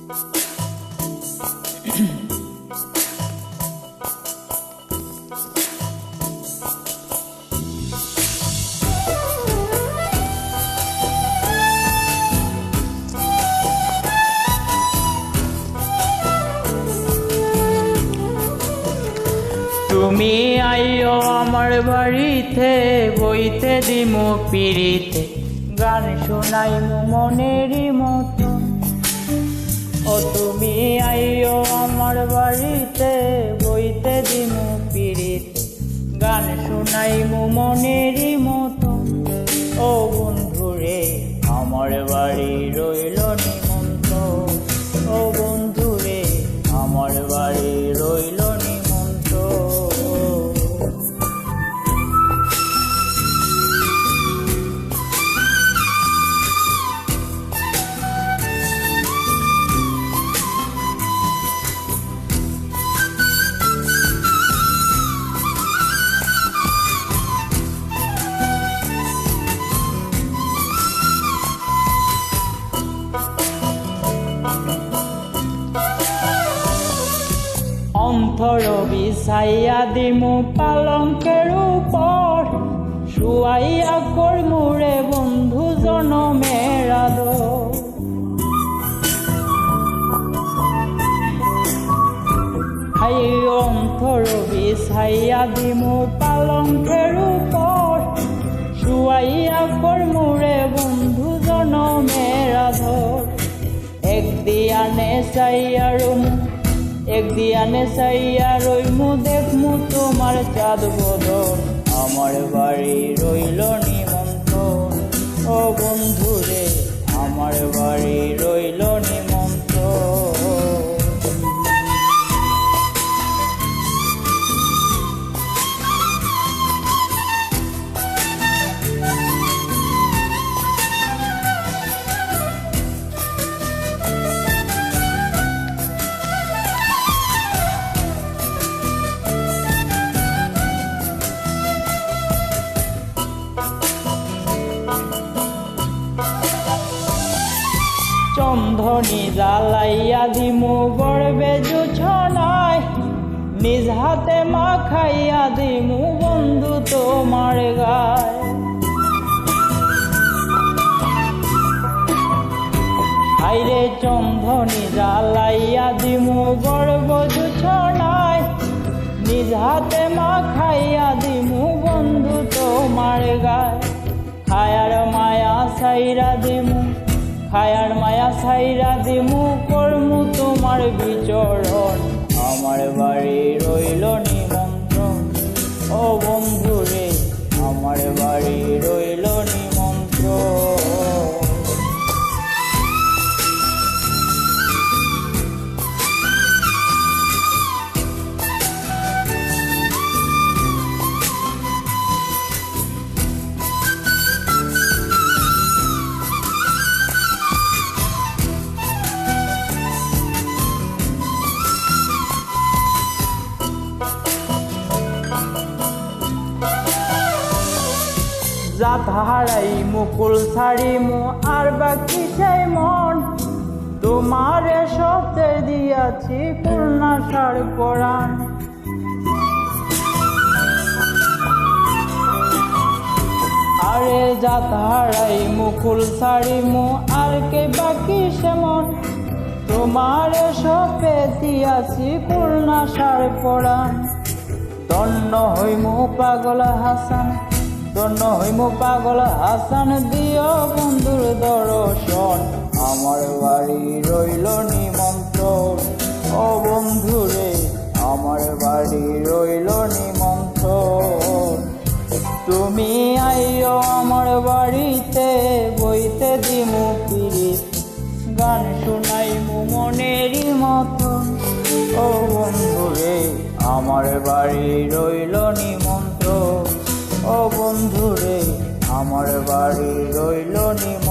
তুমি আইও আমার বাড়িতে, বইতে দিমু পিড়িতে, গান শোনাইমু মনেরই মতো। ও তুমি আইও আমার বাড়িতে, বইতে দিমু পিড়িতে, গান শোনাইমু মনেরই মতো। ও বন্ধুরে আমার বাড়ি রইল নিমন্ত্রণ, ও বন্ধুরে আমার বাড়ি রইল অন্তর বিছাইয়া দিমু পালঙ্কের উপর, শুয়াইয়া করমুরে বন্ধু জনমের আদর। হাই অন্তর বিছাইয়া দিমু পালঙ্কের উপর, শুয়াইয়া করমুরে বন্ধু জনমের আদর। একদিয়ানে চাইয়া রুমু, একদিয়ানে চাইয়া রইমু, দেখমু তোমার চাঁদ বদন, আমার বাড়ি রইল নিমন্ত্রণ। ও বন্ধুরে আমার বাড়ি রইল নিমন্ত্রণ। চন্ধনি জ্বালাইয়া দিমু গড়বে জোছনায়, নিজ হাতে মাখাইয়া দিমু বন্ধু তোমার গায়। হাইরে চন্ধনি জ্বালাইয়া দিমু গড়ব জোছনায়, নিজ হাতে মাখাইয়া দিমু বন্ধু তোমার গায়। খায়ার মায়া সাইরা দিমু, খায়ার মায়া সাইরা দিমু, করমু তোমার বিচরণ, আমার বাড়ি রইল নিমন্ত্রণ। ও বন্ধুরে আমার বাড়ি রইল নিমন্ত্রণ। জাত হারাইমু কুল ছাড়িমু আর বাকি চাই মন, তোমারে সবতে দিয়াছি পূর্ণাশার কোরআন। আরে জাত হারাইমু কুল ছাড়িমু আর কে বাকি সেমন, তোমারে সবতে দিয়াছি পূর্ণাশার কোরআন। ধন্য হইমু পাগল হাসান, ধন্য হইমু পাগল হাসান, দিও বন্ধুর দর্শন, আমার বাড়ি রইল নিমন্ত্রণ। ও বন্ধুরে আমার বাড়ি রইল নিমন্ত্রণ। তুমি আইও আমার বাড়িতে, বইতে দিমু পিড়িত, গান শোনাইমু মনেরই মতন। ও বন্ধুরে আমার বাড়ি রইল নিমন্ত্রণ। ও বন্ধুরে আমার বাড়ি রইল নিমন্ত্রণ।